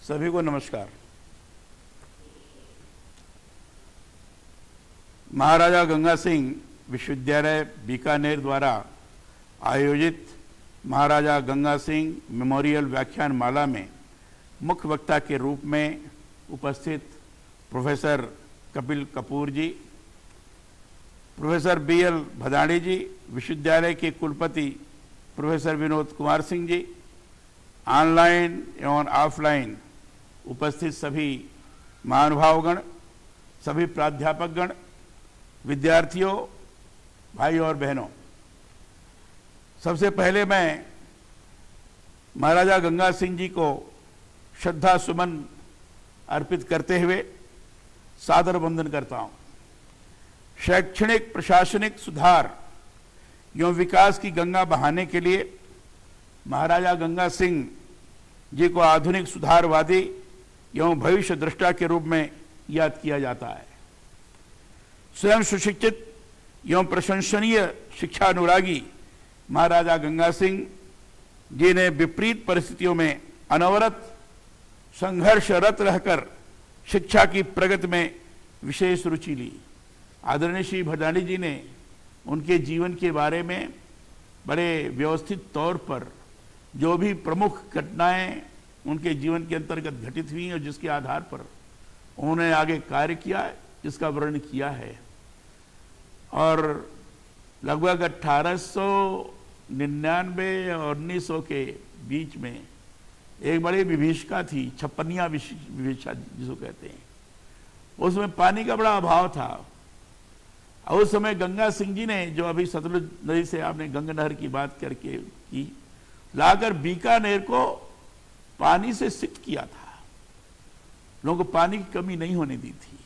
सभी को नमस्कार। महाराजा गंगा सिंह विश्वविद्यालय बीकानेर द्वारा आयोजित महाराजा गंगा सिंह मेमोरियल व्याख्यान माला में मुख्य वक्ता के रूप में उपस्थित प्रोफेसर कपिल कपूर जी, प्रोफेसर BL भदाणी जी, विश्वविद्यालय के कुलपति प्रोफेसर विनोद कुमार सिंह जी, ऑनलाइन एवं ऑफलाइन उपस्थित सभी महानुभावगण, सभी प्राध्यापकगण, विद्यार्थियों, भाई और बहनों, सबसे पहले मैं महाराजा गंगा सिंह जी को श्रद्धा सुमन अर्पित करते हुए सादर वंदन करता हूं। शैक्षणिक प्रशासनिक सुधार एवं विकास की गंगा बहाने के लिए महाराजा गंगा सिंह जी को आधुनिक सुधारवादी एवं भविष्य दृष्टा के रूप में याद किया जाता है। स्वयं सुशिक्षित एवं प्रशंसनीय शिक्षा अनुरागी महाराजा गंगा सिंह जी ने विपरीत परिस्थितियों में अनवरत संघर्षरत रहकर शिक्षा की प्रगति में विशेष रुचि ली। आदरणीय श्री भदाणी जी ने उनके जीवन के बारे में बड़े व्यवस्थित तौर पर जो भी प्रमुख घटनाएं उनके जीवन के अंतर्गत घटित हुई और जिसके आधार पर उन्होंने आगे कार्य किया है, इसका वर्णन किया है। और लगभग 1899 और 1900 के बीच में एक बड़ी विभीषिका थी, छप्पनिया विभीषिका जिसको कहते हैं। उसमें पानी का बड़ा अभाव था और उस समय गंगा सिंह जी ने, जो अभी सतलुज नदी से आपने गंगा नहर की बात करके की, लाकर बीकानेर को पानी से सिक्त किया था। लोगों को पानी की कमी नहीं होने दी थी।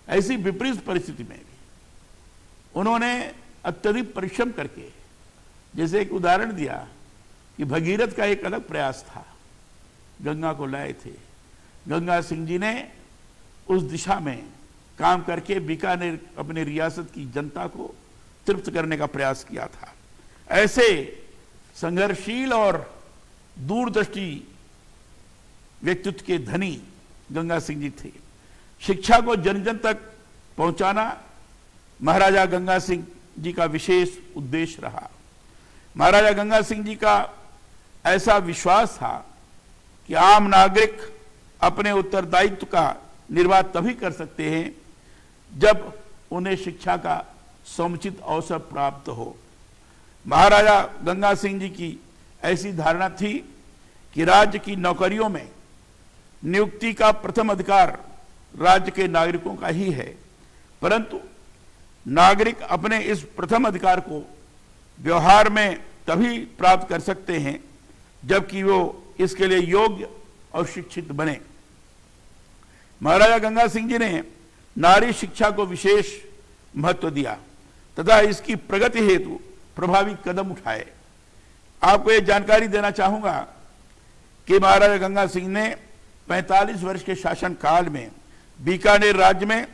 ऐसी विपरीत परिस्थिति में भी उन्होंने अत्यधिक परिश्रम करके, जैसे एक उदाहरण दिया कि भगीरथ का एक अलग प्रयास था, गंगा को लाए थे। गंगा सिंह जी ने उस दिशा में काम करके बीकानेर अपनी रियासत की जनता को तृप्त करने का प्रयास किया था। ऐसे संघर्षशील और दूरदृष्टि व्यक्तित्व के धनी गंगा सिंह जी थे। शिक्षा को जन जन तक पहुंचाना महाराजा गंगा सिंह जी का विशेष उद्देश्य रहा। महाराजा गंगा सिंह जी का ऐसा विश्वास था कि आम नागरिक अपने उत्तरदायित्व का निर्वाह तभी कर सकते हैं जब उन्हें शिक्षा का समुचित अवसर प्राप्त हो। महाराजा गंगा सिंह जी की ऐसी धारणा थी कि राज्य की नौकरियों में नियुक्ति का प्रथम अधिकार राज्य के नागरिकों का ही है, परंतु नागरिक अपने इस प्रथम अधिकार को व्यवहार में तभी प्राप्त कर सकते हैं जबकि वो इसके लिए योग्य और शिक्षित बने। महाराजा गंगा सिंह जी ने नारी शिक्षा को विशेष महत्व दिया तथा इसकी प्रगति हेतु प्रभावी कदम उठाए। आपको यह जानकारी देना चाहूंगा कि महाराजा गंगा सिंह ने 45 वर्ष के शासन काल में बीकानेर राज्य में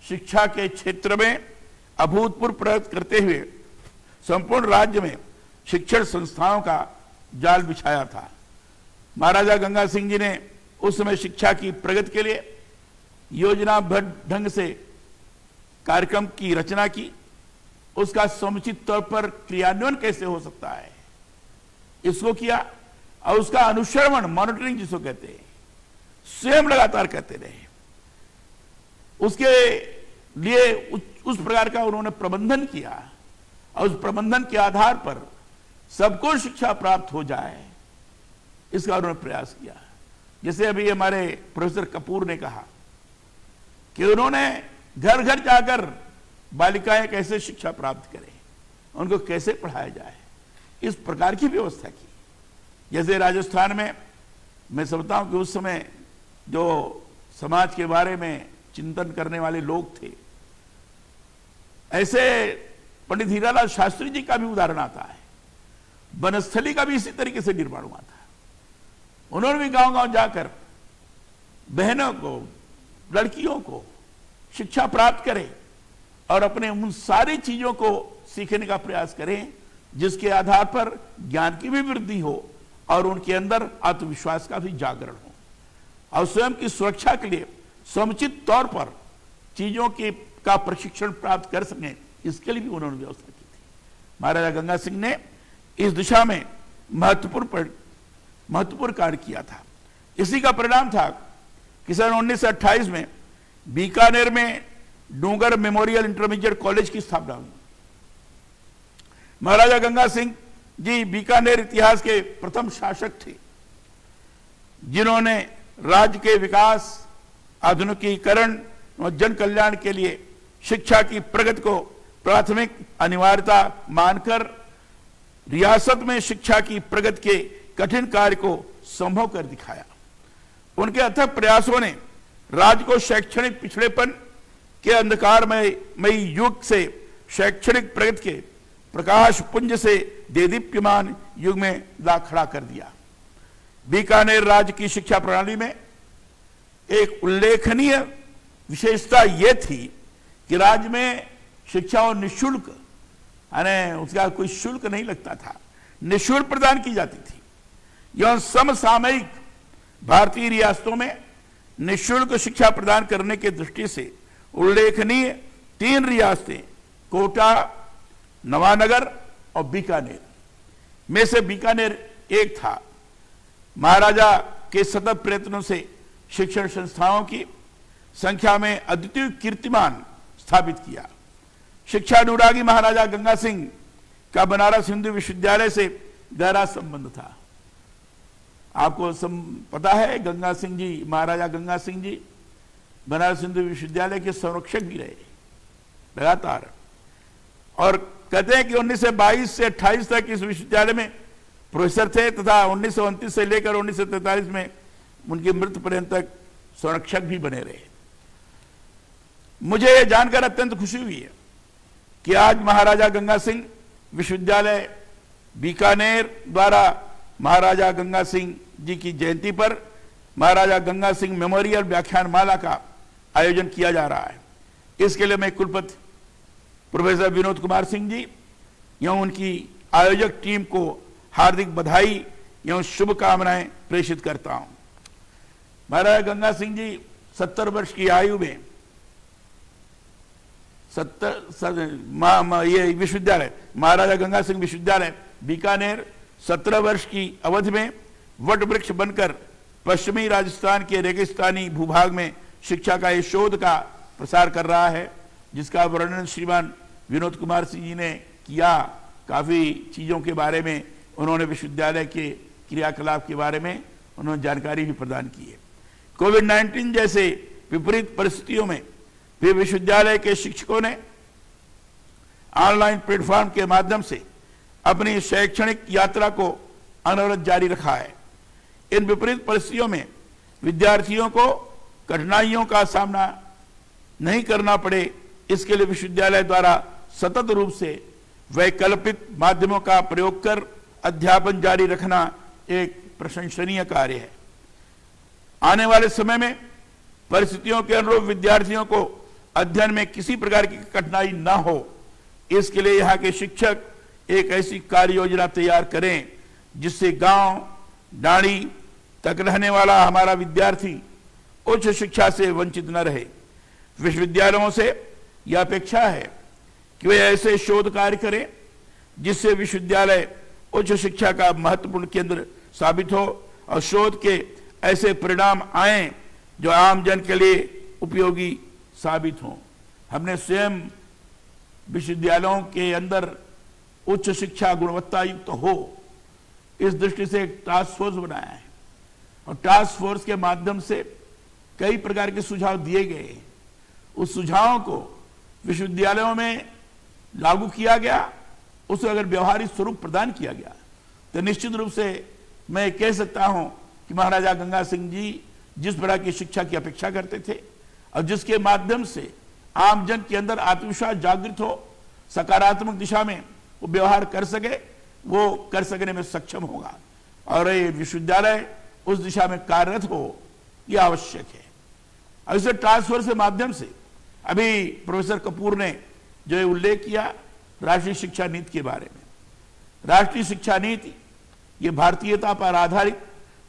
शिक्षा के क्षेत्र में अभूतपूर्व प्रगति करते हुए संपूर्ण राज्य में शिक्षण संस्थाओं का जाल बिछाया था। महाराजा गंगा सिंह जी ने उस समय शिक्षा की प्रगति के लिए योजनाबद्ध ढंग से कार्यक्रम की रचना की। उसका समुचित तौर पर क्रियान्वयन कैसे हो सकता है, इसको किया और उसका अनुश्रवण, मॉनिटरिंग जिसको कहते हैं, स्वयं लगातार करते रहे। उसके लिए उस प्रकार का उन्होंने प्रबंधन किया और उस प्रबंधन के आधार पर सबको शिक्षा प्राप्त हो जाए, इसका उन्होंने प्रयास किया। जैसे अभी हमारे प्रोफेसर कपूर ने कहा कि उन्होंने घर घर जाकर बालिकाएं कैसे शिक्षा प्राप्त करें, उनको कैसे पढ़ाया जाए, इस प्रकार की व्यवस्था की। जैसे राजस्थान में मैं समझता हूं कि उस समय जो समाज के बारे में चिंतन करने वाले लोग थे, ऐसे पंडित हीरालाल शास्त्री जी का भी उदाहरण आता है। बनस्थली का भी इसी तरीके से निर्माण हुआ था। उन्होंने भी गांव गांव जाकर बहनों को, लड़कियों को शिक्षा प्राप्त करें और अपने उन सारी चीजों को सीखने का प्रयास करें जिसके आधार पर ज्ञान की भी वृद्धि हो और उनके अंदर आत्मविश्वास का भी जागरण हो। और स्वयं की सुरक्षा के लिए समुचित तौर पर चीजों का प्रशिक्षण प्राप्त कर सकें, इसके लिए भी उन्होंने व्यवस्था की थी। महाराजा गंगा सिंह ने इस दिशा में महत्वपूर्ण कार्य किया था। इसी का परिणाम था कि सन 1928 में बीकानेर में डूंगर मेमोरियल इंटरमीडिएट कॉलेज की स्थापना हुई। महाराजा गंगा सिंह जी बीकानेर इतिहास के प्रथम शासक थे जिन्होंने राज्य के विकास, आधुनिकीकरण और जन कल्याण के लिए शिक्षा की प्रगति को प्राथमिक अनिवार्यता मानकर रियासत में शिक्षा की प्रगति के कठिन कार्य को संभव कर दिखाया। उनके प्रयासों ने राज्य को शैक्षणिक पिछड़ेपन के अंधकारमय युग से शैक्षणिक प्रगति के प्रकाश पुंज से देदीप्यमान युग में ला खड़ा कर दिया। बीकानेर राज्य की शिक्षा प्रणाली में एक उल्लेखनीय विशेषता यह थी कि राज्य में शिक्षा और निःशुल्क, यानी उसका कोई शुल्क नहीं लगता था, निःशुल्क प्रदान की जाती थी। यह समसामयिक भारतीय रियासतों में निःशुल्क शिक्षा प्रदान करने की दृष्टि से उल्लेखनीय 3 रियासतें कोटा, नवानगर और बीकानेर में से बीकानेर एक था। महाराजा के सतत प्रयत्नों से शिक्षण संस्थाओं की संख्या में अद्वितीय कीर्तिमान स्थापित किया। शिक्षा अनुरागी महाराजा गंगा सिंह का बनारस हिंदू विश्वविद्यालय से गहरा संबंध था। आपको पता है गंगा सिंह जी, महाराजा गंगा सिंह जी बनारस हिंदू विश्वविद्यालय के संरक्षक भी रहे लगातार, और कहते हैं कि 1922 से 28 तक इस विश्वविद्यालय में प्रोफेसर थे तथा 1929 से लेकर 1943 में उनकी मृत्यु पर्यंत तक संरक्षक भी बने रहे। मुझे यह जानकर अत्यंत खुशी हुई है कि आज महाराजा गंगा सिंह विश्वविद्यालय बीकानेर द्वारा महाराजा गंगा सिंह जी की जयंती पर महाराजा गंगा सिंह मेमोरियल व्याख्यानमाला का आयोजन किया जा रहा है। इसके लिए मैं कुलपति प्रोफेसर विनोद कुमार सिंह जी एवं उनकी आयोजक टीम को हार्दिक बधाई एवं शुभकामनाएं प्रेषित करता हूं। महाराजा गंगा सिंह जी 70 वर्ष की आयु में ये विश्वविद्यालय महाराजा गंगा सिंह विश्वविद्यालय बीकानेर 17 वर्ष की अवधि में वट वृक्ष बनकर पश्चिमी राजस्थान के रेगिस्तानी भूभाग में शिक्षा का इस शोध का प्रसार कर रहा है, जिसका वर्णन श्रीमान विनोद कुमार सिंह जी ने किया। काफी चीजों के बारे में उन्होंने विश्वविद्यालय के क्रियाकलाप के बारे में उन्होंने जानकारी भी प्रदान की है। कोविड-19 जैसे विपरीत परिस्थितियों में भी विश्वविद्यालय के शिक्षकों ने ऑनलाइन प्लेटफॉर्म के माध्यम से अपनी शैक्षणिक यात्रा को अनवरत जारी रखा है। इन विपरीत परिस्थितियों में विद्यार्थियों को कठिनाइयों का सामना नहीं करना पड़े, इसके लिए विश्वविद्यालय द्वारा सतत रूप से वैकल्पिक माध्यमों का प्रयोग कर अध्यापन जारी रखना एक प्रशंसनीय कार्य है। आने वाले समय में परिस्थितियों के अनुरूप विद्यार्थियों को अध्ययन में किसी प्रकार की कठिनाई न हो, इसके लिए यहाँ के शिक्षक एक ऐसी कार्य योजना तैयार करें जिससे गांव डाणी तक रहने वाला हमारा विद्यार्थी उच्च शिक्षा से वंचित न रहे। विश्वविद्यालयों से यह अपेक्षा है कि वे ऐसे शोध कार्य करें जिससे विश्वविद्यालय उच्च शिक्षा का महत्वपूर्ण केंद्र साबित हो और शोध के ऐसे परिणाम आए जो आम जन के लिए उपयोगी साबित हों। हमने स्वयं विश्वविद्यालयों के अंदर उच्च शिक्षा गुणवत्ता युक्त हो, इस दृष्टि से एक टास्क फोर्स बनाया है और टास्क फोर्स के माध्यम से कई प्रकार के सुझाव दिए गए। उस सुझावों को विश्वविद्यालयों में लागू किया गया, उसे अगर व्यवहारिक स्वरूप प्रदान किया गया तो निश्चित रूप से मैं कह सकता हूं कि महाराजा गंगा सिंह जी जिस प्रकार की शिक्षा की अपेक्षा करते थे और जिसके माध्यम से आम जन के अंदर आत्मविश्वास जागृत हो, सकारात्मक दिशा में वो व्यवहार कर सके, वो कर सकने में सक्षम होगा और ये विश्वविद्यालय उस दिशा में कार्यरत हो, यह आवश्यक है। और इसे टास्क फोर्स के माध्यम से अभी प्रोफेसर कपूर ने जो उल्लेख किया राष्ट्रीय शिक्षा नीति के बारे में, राष्ट्रीय शिक्षा नीति ये भारतीयता पर आधारित,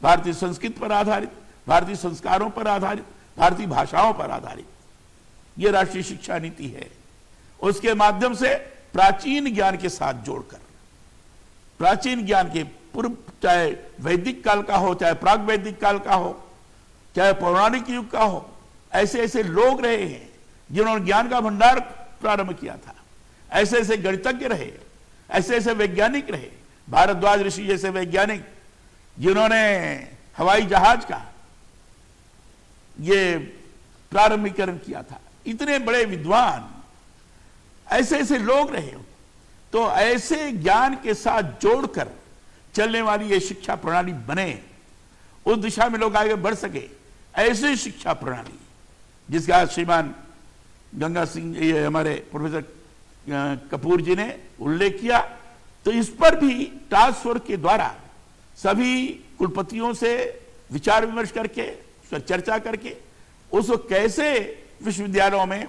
भारतीय संस्कृति पर आधारित, भारतीय संस्कारों पर आधारित, भारतीय भाषाओं पर आधारित यह राष्ट्रीय शिक्षा नीति है। उसके माध्यम से प्राचीन ज्ञान के साथ जोड़कर, प्राचीन ज्ञान के पूर्व, चाहे वैदिक काल का हो, चाहे प्राग वैदिक काल का हो, चाहे पौराणिक युग का हो, ऐसे ऐसे लोग रहे हैं जिन्होंने ज्ञान का भंडार प्रारंभ किया था। ऐसे ऐसे गणितज्ञ रहे, ऐसे ऐसे वैज्ञानिक रहे, भारद्वाज ऋषि जैसे वैज्ञानिक जिन्होंने हवाई जहाज का ये प्रारंभिकरण किया था। इतने बड़े विद्वान, ऐसे ऐसे लोग रहे। तो ऐसे ज्ञान के साथ जोड़कर चलने वाली ये शिक्षा प्रणाली बने, उस दिशा में लोग आगे बढ़ सके, ऐसी शिक्षा प्रणाली जिसका श्रीमान गंगा सिंह, ये हमारे प्रोफेसर कपूर जी ने उल्लेख किया। तो इस पर भी टास्क फोर्स के द्वारा सभी कुलपतियों से विचार विमर्श करके, चर्चा करके उसको कैसे विश्वविद्यालयों में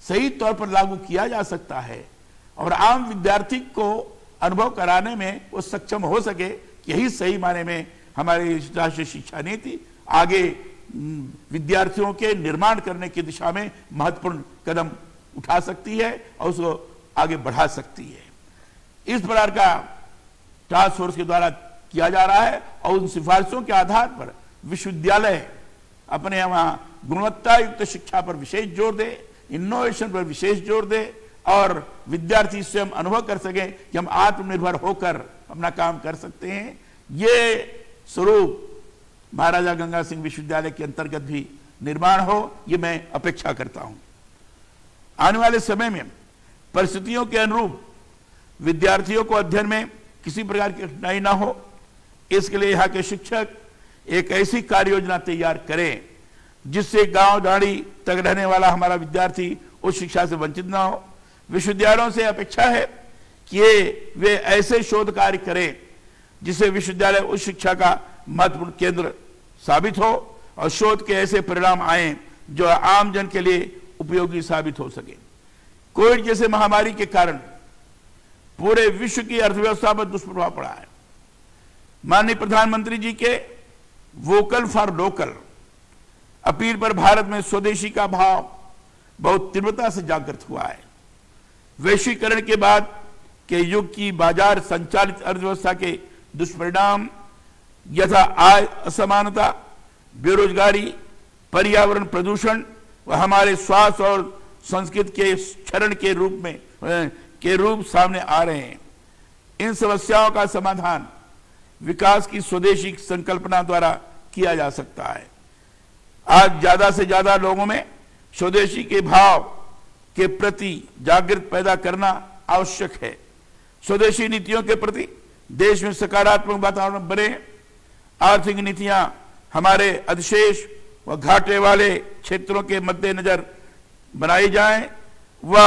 सही तौर पर लागू किया जा सकता है और आम विद्यार्थी को अनुभव कराने में वो सक्षम हो सके, यही सही माने में हमारी राष्ट्रीय शिक्षा नीति आगे विद्यार्थियों के निर्माण करने की दिशा में महत्वपूर्ण कदम उठा सकती है और उसको आगे बढ़ा सकती है। इस प्रकार का टास्क फोर्स के द्वारा किया जा रहा है और उन सिफारिशों के आधार पर विश्वविद्यालय अपने वहां गुणवत्ता युक्त शिक्षा पर विशेष जोर दे, इनोवेशन पर विशेष जोर दे और विद्यार्थी स्वयं अनुभव कर सके कि हम आत्मनिर्भर होकर अपना काम कर सकते हैं। ये स्वरूप महाराजा गंगा सिंह विश्वविद्यालय के अंतर्गत भी निर्माण हो, ये मैं अपेक्षा करता हूं। आने वाले समय में परिस्थितियों के अनुरूप विद्यार्थियों को अध्ययन में किसी प्रकार की कठिनाई ना हो, इसके लिए यहाँ के शिक्षक एक ऐसी कार्य योजना तैयार करें जिससे गांव दाढ़ी तक रहने वाला हमारा विद्यार्थी उस शिक्षा से वंचित ना हो। विश्वविद्यालयों से अपेक्षा है कि वे ऐसे शोध कार्य करें जिससे विश्वविद्यालय उस शिक्षा का महत्वपूर्ण केंद्र साबित हो और शोध के ऐसे परिणाम आए जो आम जन के लिए उपयोगी साबित हो सके। कोविड जैसे महामारी के कारण पूरे विश्व की अर्थव्यवस्था पर दुष्प्रभाव पड़ा है। माननीय प्रधानमंत्री जी के वोकल फॉर लोकल अपील पर भारत में स्वदेशी का भाव बहुत तीव्रता से जागृत हुआ है। वैश्वीकरण के बाद के युग की बाजार संचालित अर्थव्यवस्था के दुष्परिणाम यथा आय असमानता, बेरोजगारी, पर्यावरण प्रदूषण व हमारे स्वास्थ्य और संस्कृति के क्षरण के रूप सामने आ रहे हैं। इन समस्याओं का समाधान विकास की स्वदेशी संकल्पना द्वारा किया जा सकता है। आज ज्यादा से ज्यादा लोगों में स्वदेशी के भाव के प्रति जागृति पैदा करना आवश्यक है। स्वदेशी नीतियों के प्रति देश में सकारात्मक वातावरण बने, आर्थिक नीतियां हमारे अधिशेष व घाटे वाले क्षेत्रों के मद्देनजर बनाई जाएं व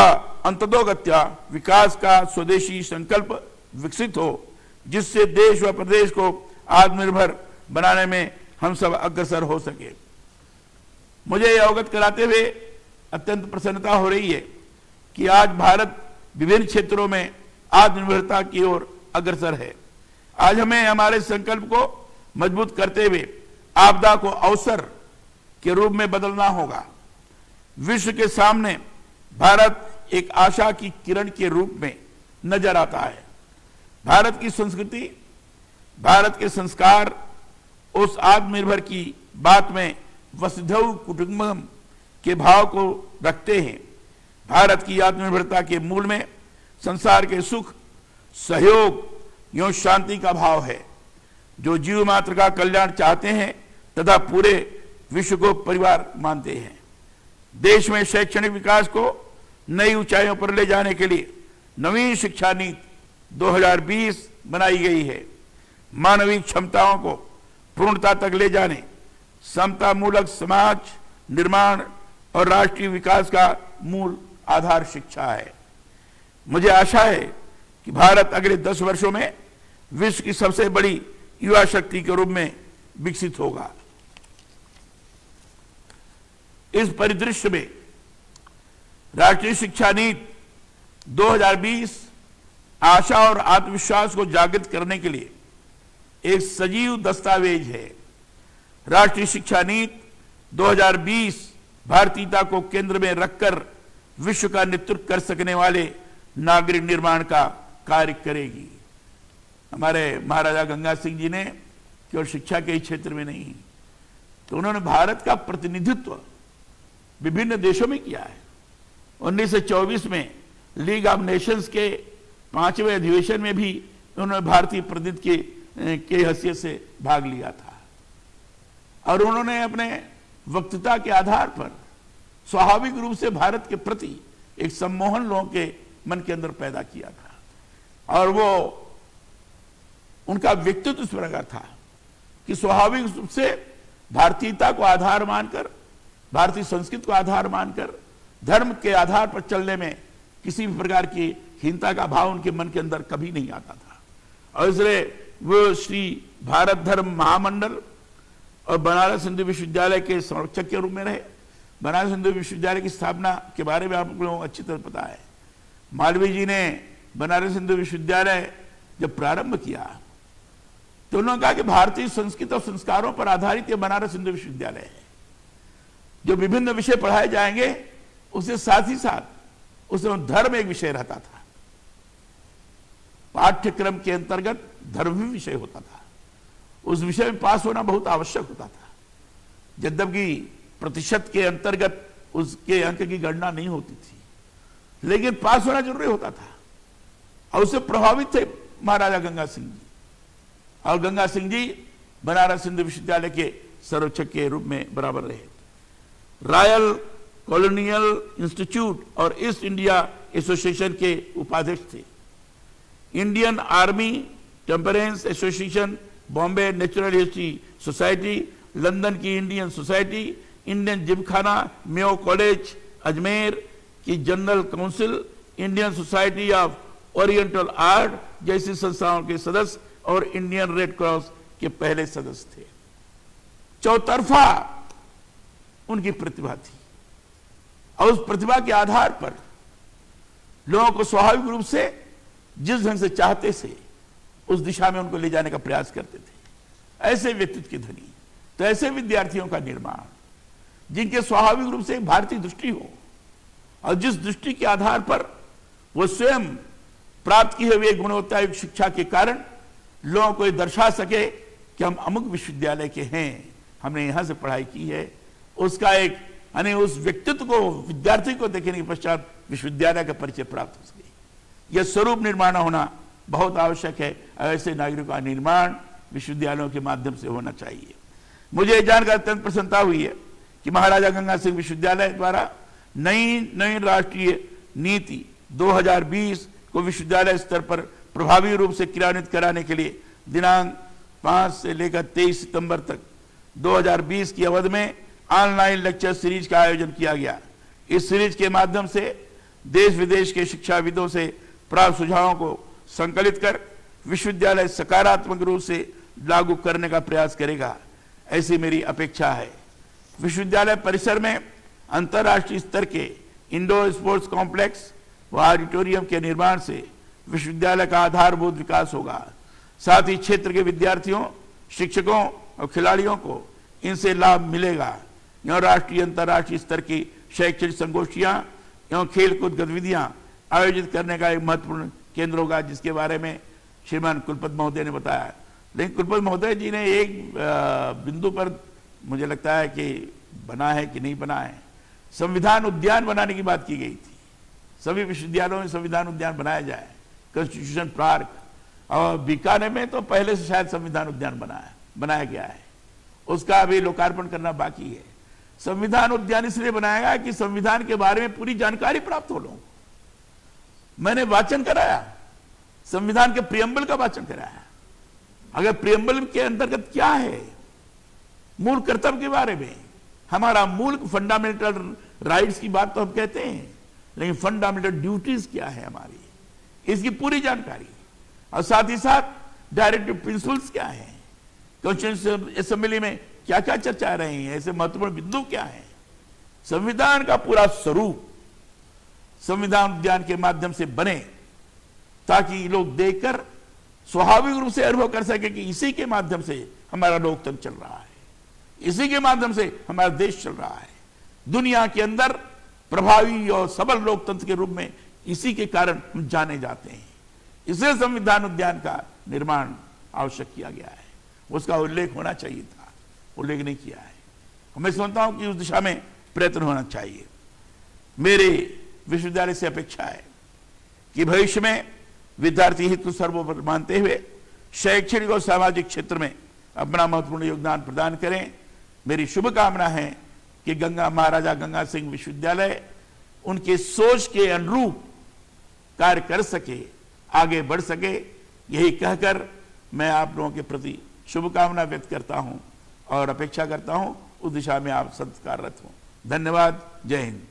अंततोगत्या विकास का स्वदेशी संकल्प विकसित हो जिससे देश व प्रदेश को आत्मनिर्भर बनाने में हम सब अग्रसर हो सके। मुझे यह अवगत कराते हुए अत्यंत प्रसन्नता हो रही है कि आज भारत विभिन्न क्षेत्रों में आत्मनिर्भरता की ओर अग्रसर है। आज हमें हमारे संकल्प को मजबूत करते हुए आपदा को अवसर के रूप में बदलना होगा। विश्व के सामने भारत एक आशा की किरण के रूप में नजर आता है। भारत की संस्कृति, भारत के संस्कार उस आत्मनिर्भर की बात में वसुधैव कुटुंबकम के भाव को रखते हैं। भारत की आत्मनिर्भरता के मूल में संसार के सुख, सहयोग एवं शांति का भाव है। जो जीव मात्र का कल्याण चाहते हैं तथा पूरे विश्व को परिवार मानते हैं। देश में शैक्षणिक विकास को नई ऊंचाइयों पर ले जाने के लिए नवीन शिक्षा नीति 2020 बनाई गई है। मानवीय क्षमताओं को पूर्णता तक ले जाने, समतामूलक समाज निर्माण और राष्ट्रीय विकास का मूल आधार शिक्षा है। मुझे आशा है कि भारत अगले 10 वर्षों में विश्व की सबसे बड़ी युवा शक्ति के रूप में विकसित होगा। इस परिदृश्य में राष्ट्रीय शिक्षा नीति 2020 आशा और आत्मविश्वास को जागृत करने के लिए एक सजीव दस्तावेज है। राष्ट्रीय शिक्षा नीति 2020 भारतीयता को केंद्र में रखकर विश्व का नेतृत्व कर सकने वाले नागरिक निर्माण का कार्य करेगी। हमारे महाराजा गंगा सिंह जी ने केवल शिक्षा के ही क्षेत्र में नहीं, तो उन्होंने भारत का प्रतिनिधित्व विभिन्न देशों में किया है। 1924 में लीग ऑफ नेशंस के 5वें अधिवेशन में भी उन्होंने भारतीय प्रतिनिधि के हैसियत से भाग लिया था और उन्होंने अपने वक्तृता के आधार पर स्वाभाविक रूप से भारत के प्रति एक सम्मोहन लोगों के मन के अंदर पैदा किया था और वो उनका व्यक्तित्व इस प्रकार था कि स्वाभाविक रूप से भारतीयता को आधार मानकर, भारतीय संस्कृति को आधार मानकर, धर्म के आधार पर चलने में किसी भी प्रकार की हीनता का भाव उनके मन के अंदर कभी नहीं आता था। और इसलिए वो श्री भारत धर्म महामंडल और बनारस हिंदू विश्वविद्यालय के संरक्षक के रूप में रहे। बनारस हिंदू विश्वविद्यालय की स्थापना के बारे में आप लोगों को अच्छी तरह पता है। मालवीय जी ने बनारस हिंदू विश्वविद्यालय जब प्रारंभ किया तो उन्होंने कहा कि भारतीय संस्कृति और संस्कारों पर आधारित यह बनारस हिंदू विश्वविद्यालय है। जो विभिन्न विषय पढ़ाए जाएंगे उसके साथ ही साथ उसमें धर्म एक विषय रहता था। पाठ्यक्रम के अंतर्गत धर्म भी विषय होता था। उस विषय में पास होना बहुत आवश्यक होता था, यद्यपि प्रतिशत के अंतर्गत उसके अंक की गणना नहीं होती थी, लेकिन पास होना जरूरी होता था। और उससे प्रभावित थे महाराजा गंगा सिंह जी, और गंगा सिंह जी बनारस हिंदू विश्वविद्यालय के संरक्षक के रूप में बराबर रहे। रॉयल कॉलोनियल इंस्टीट्यूट और ईस्ट इंडिया एसोसिएशन के उपाध्यक्ष थे। Indian Army Temperance Association, Bombay Natural History Society, London की Indian Society, Indian Gymkhana, Mayo College Ajmer की General Council, Indian Society of Oriental Art जैसी संस्थाओं के सदस्य और इंडियन रेड क्रॉस के पहले सदस्य थे। चौतरफा उनकी प्रतिभा थी और उस प्रतिभा के आधार पर लोगों को स्वाभाविक रूप से जिस ढंग से चाहते से उस दिशा में उनको ले जाने का प्रयास करते थे। ऐसे व्यक्तित्व के धनी, तो ऐसे विद्यार्थियों का निर्माण जिनके स्वाभाविक रूप से एक भारतीय दृष्टि हो और जिस दृष्टि के आधार पर वो स्वयं प्राप्त की हुई गुणवत्तायुक्त शिक्षा के कारण लोगों को ये दर्शा सके कि हम अमुक विश्वविद्यालय के हैं, हमने यहां से पढ़ाई की है, उसका एक यानी उस व्यक्तित्व को, विद्यार्थी को देखने के पश्चात विश्वविद्यालय का परिचय प्राप्त हो सके। यह स्वरूप निर्माण होना बहुत आवश्यक है। ऐसे नागरिकों का निर्माण विश्वविद्यालयों के माध्यम से होना चाहिए। मुझे जानकर अत्यंत प्रसन्नता हुई है कि महाराजा गंगा सिंह विश्वविद्यालय द्वारा नई राष्ट्रीय नीति 2020 को विश्वविद्यालय स्तर पर प्रभावी रूप से क्रियान्वित कराने के लिए दिनांक 5 से लेकर 23 सितंबर तक 2020 की अवधि में ऑनलाइन लेक्चर सीरीज का आयोजन किया गया। इस सीरीज के माध्यम से देश विदेश के शिक्षाविदों से प्राप्त सुझावों को संकलित कर विश्वविद्यालय सकारात्मक रूप से लागू करने का प्रयास करेगा, ऐसी मेरी अपेक्षा है। विश्वविद्यालय परिसर में अंतर्राष्ट्रीय स्तर के इंडोर स्पोर्ट्स कॉम्प्लेक्स व ऑडिटोरियम के निर्माण से विश्वविद्यालय का आधारभूत विकास होगा। साथ ही क्षेत्र के विद्यार्थियों, शिक्षकों और खिलाड़ियों को इनसे लाभ मिलेगा। एवं राष्ट्रीय अंतर्राष्ट्रीय स्तर की शैक्षणिक संगोष्ठियां एवं खेलकूद गतिविधियां आयोजित करने का एक महत्वपूर्ण केंद्र होगा, जिसके बारे में श्रीमान कुलपति महोदय ने बताया। लेकिन कुलपति महोदय जी ने एक बिंदु पर मुझे लगता है कि बना है कि नहीं बना है, संविधान उद्यान बनाने की बात की गई थी। सभी विश्वविद्यालयों में संविधान उद्यान बनाया जाए, कॉन्स्टिट्यूशन पार्क, और बीकानेर में तो पहले से शायद संविधान उद्यान बनाया गया है, उसका अभी लोकार्पण करना बाकी है। संविधान उद्यान इसलिए बनाया गया कि संविधान के बारे में पूरी जानकारी प्राप्त हो लोगों को। मैंने वाचन कराया, संविधान के प्रियम्बल का वाचन कराया। अगर प्रियम्बल के अंतर्गत क्या है, मूल कर्तव्य के बारे में, हमारा मूल फंडामेंटल राइट्स की बात तो हम कहते हैं, लेकिन फंडामेंटल ड्यूटीज क्या है हमारी, इसकी पूरी जानकारी, और साथ ही साथ डायरेक्टिव प्रिंसिपल्स क्या है, कॉन्स्टिट्यूशन असेंबली में क्या क्या चर्चा रही है, ऐसे महत्वपूर्ण बिंदु क्या है, संविधान का पूरा स्वरूप संविधान उद्यान के माध्यम से बने, ताकि लोग देखकर स्वाभाविक रूप से अनुभव कर सके कि इसी के माध्यम से हमारा लोकतंत्र चल रहा है। इसी के माध्यम से हमारा देश चल रहा है। दुनिया के अंदर प्रभावी और सबल लोकतंत्र के रूप में इसी के कारण हम जाने जाते हैं। इसलिए संविधान उद्यान का निर्माण आवश्यक किया गया है, उसका उल्लेख होना चाहिए था, उल्लेख नहीं किया है। मैं समझता हूं कि उस दिशा में प्रयत्न होना चाहिए। मेरे विश्वविद्यालय से अपेक्षा है कि भविष्य में विद्यार्थी हित को सर्वोपरि मानते हुए शैक्षणिक और सामाजिक क्षेत्र में अपना महत्वपूर्ण योगदान प्रदान करें। मेरी शुभकामना है कि महाराजा गंगा सिंह विश्वविद्यालय उनके सोच के अनुरूप कार्य कर सके, आगे बढ़ सके। यही कहकर मैं आप लोगों के प्रति शुभकामना व्यक्त करता हूं और अपेक्षा करता हूं उस दिशा में आप सत्काररत हों। धन्यवाद। जय हिंद।